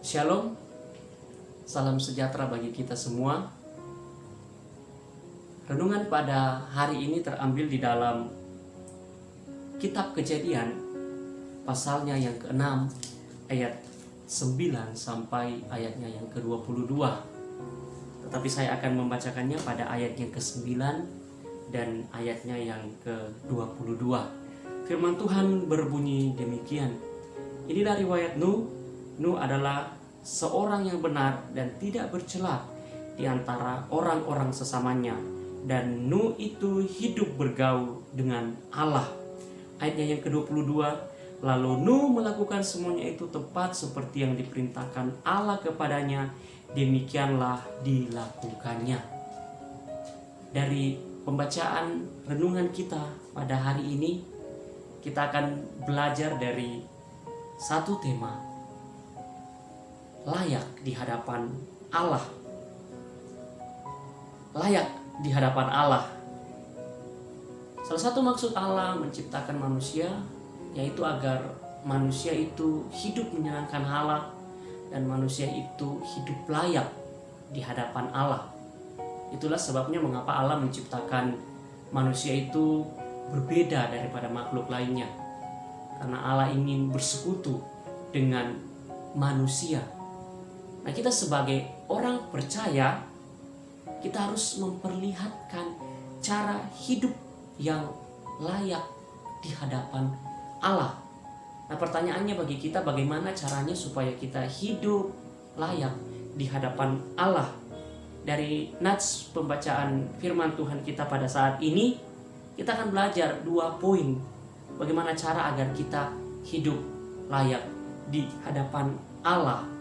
Shalom, salam sejahtera bagi kita semua. Renungan pada hari ini terambil di dalam Kitab Kejadian, pasalnya yang ke-6, ayat 9 sampai ayatnya yang ke-22. Tetapi saya akan membacakannya pada ayat yang ke-9 dan ayatnya yang ke-22. Firman Tuhan berbunyi demikian. Inilah riwayat Nuh. Nuh adalah seorang yang benar dan tidak bercela di antara orang-orang sesamanya. Dan Nuh itu hidup bergaul dengan Allah. Ayatnya yang ke-22, lalu Nuh melakukan semuanya itu tepat seperti yang diperintahkan Allah kepadanya, demikianlah dilakukannya. Dari pembacaan renungan kita pada hari ini, kita akan belajar dari satu tema, layak di hadapan Allah. Layak di hadapan Allah. Salah satu maksud Allah menciptakan manusia yaitu agar manusia itu hidup menyenangkan Allah dan manusia itu hidup layak di hadapan Allah. Itulah sebabnya mengapa Allah menciptakan manusia itu berbeda daripada makhluk lainnya. Karena Allah ingin bersekutu dengan manusia. Nah, kita sebagai orang percaya, kita harus memperlihatkan cara hidup yang layak di hadapan Allah. Nah, pertanyaannya bagi kita, bagaimana caranya supaya kita hidup layak di hadapan Allah? Dari nats pembacaan firman Tuhan kita pada saat ini, kita akan belajar 2 poin. Bagaimana cara agar kita hidup layak di hadapan Allah.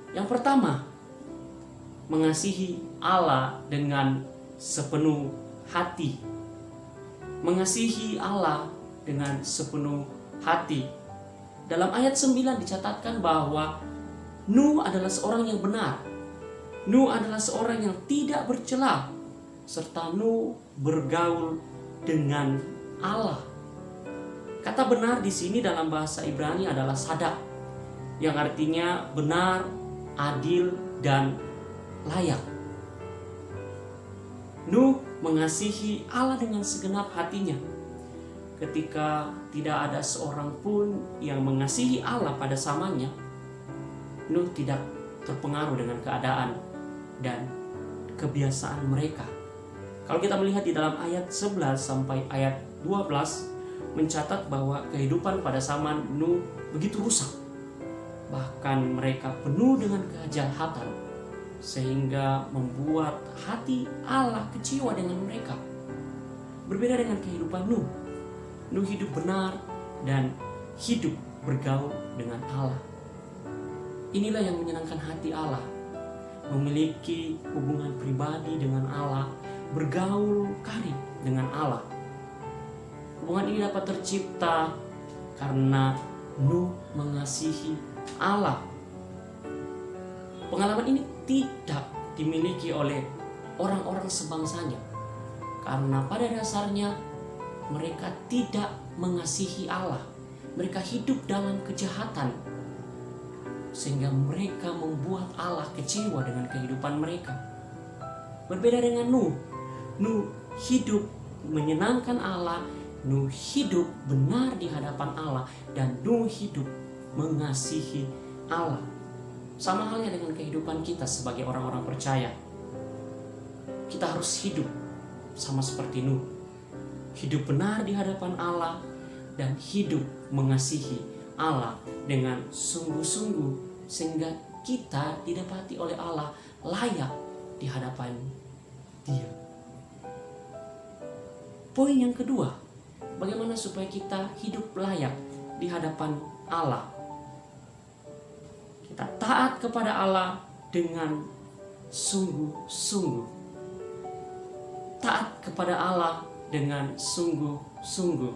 Yang pertama, mengasihi Allah dengan sepenuh hati. Mengasihi Allah dengan sepenuh hati. Dalam ayat 9 dicatatkan bahwa Nuh adalah seorang yang benar. Nuh adalah seorang yang tidak bercela. Serta Nuh bergaul dengan Allah. Kata benar di sini dalam bahasa Ibrani adalah sadak, yang artinya benar, adil, dan layak. Nuh mengasihi Allah dengan segenap hatinya. Ketika tidak ada seorang pun yang mengasihi Allah pada samanya, Nuh tidak terpengaruh dengan keadaan dan kebiasaan mereka. Kalau kita melihat di dalam ayat 11 sampai ayat 12, mencatat bahwa kehidupan pada zaman Nuh begitu rusak. Bahkan mereka penuh dengan kejahatan, sehingga membuat hati Allah kecewa dengan mereka. Berbeda dengan kehidupan Nuh. Nuh hidup benar dan hidup bergaul dengan Allah. Inilah yang menyenangkan hati Allah. Memiliki hubungan pribadi dengan Allah, bergaul karib dengan Allah. Hubungan ini dapat tercipta karena Nuh mengasihi Allah. Pengalaman ini tidak dimiliki oleh orang-orang sebangsanya, karena pada dasarnya mereka tidak mengasihi Allah. Mereka hidup dalam kejahatan, sehingga mereka membuat Allah kecewa dengan kehidupan mereka. Berbeda dengan Nuh. Nuh hidup menyenangkan Allah, Nuh hidup benar di hadapan Allah, dan Nuh hidup mengasihi Allah. Sama halnya dengan kehidupan kita sebagai orang-orang percaya. Kita harus hidup sama seperti Nuh. Hidup benar di hadapan Allah dan hidup mengasihi Allah dengan sungguh-sungguh, sehingga kita didapati oleh Allah layak di hadapan Dia. Poin yang kedua, bagaimana supaya kita hidup layak di hadapan Allah? Kita taat kepada Allah dengan sungguh-sungguh. Taat kepada Allah dengan sungguh-sungguh.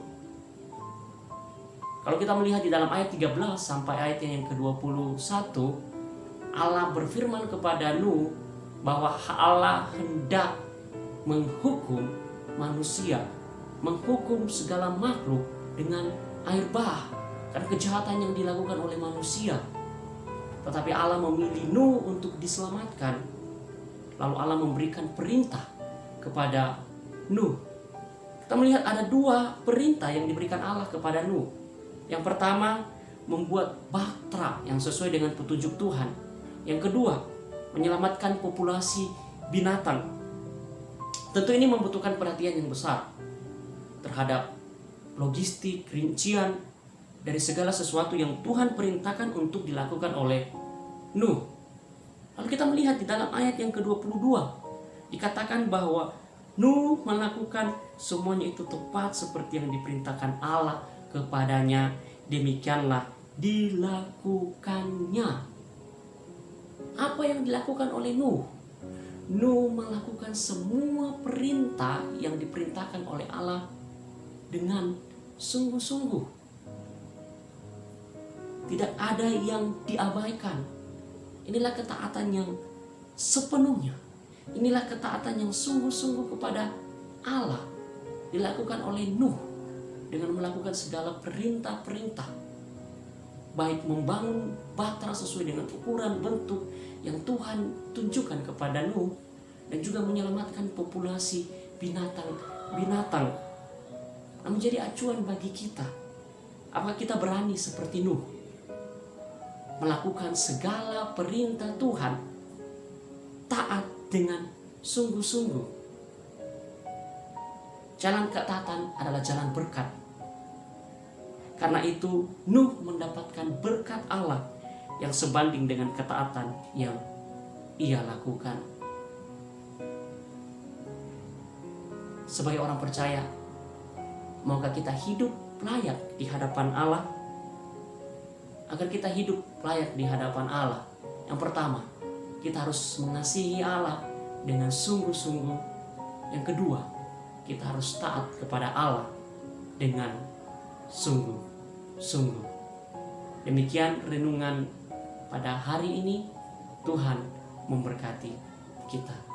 Kalau kita melihat di dalam ayat 13 sampai ayat yang ke-21, Allah berfirman kepada Nuh bahwa Allah hendak menghukum manusia, menghukum segala makhluk dengan air bah karena kejahatan yang dilakukan oleh manusia. Tetapi Allah memilih Nuh untuk diselamatkan. Lalu Allah memberikan perintah kepada Nuh. Kita melihat ada 2 perintah yang diberikan Allah kepada Nuh. Yang pertama, membuat bahtera yang sesuai dengan petunjuk Tuhan. Yang kedua, menyelamatkan populasi binatang. Tentu ini membutuhkan perhatian yang besar terhadap logistik, rincian dari segala sesuatu yang Tuhan perintahkan untuk dilakukan oleh Nuh. Lalu kita melihat di dalam ayat yang ke-22 dikatakan bahwa Nuh melakukan semuanya itu tepat seperti yang diperintahkan Allah kepadanya. Demikianlah dilakukannya. Apa yang dilakukan oleh Nuh? Nuh melakukan semua perintah yang diperintahkan oleh Allah dengan sungguh-sungguh. Tidak ada yang diabaikan. Inilah ketaatan yang sepenuhnya. Inilah ketaatan yang sungguh-sungguh kepada Allah dilakukan oleh Nuh dengan melakukan segala perintah-perintah, baik membangun bahtera sesuai dengan ukuran bentuk yang Tuhan tunjukkan kepada Nuh, dan juga menyelamatkan populasi binatang. Menjadi acuan bagi kita. Apakah kita berani seperti Nuh melakukan segala perintah Tuhan, taat dengan sungguh-sungguh? Jalan ketaatan adalah jalan berkat. Karena itu Nuh mendapatkan berkat Allah yang sebanding dengan ketaatan yang ia lakukan. Sebagai orang percaya, maukah kita hidup layak di hadapan Allah? Agar kita hidup layak di hadapan Allah, yang pertama, kita harus mengasihi Allah dengan sungguh-sungguh. Yang kedua, kita harus taat kepada Allah dengan sungguh-sungguh. Demikian renungan pada hari ini. Tuhan memberkati kita.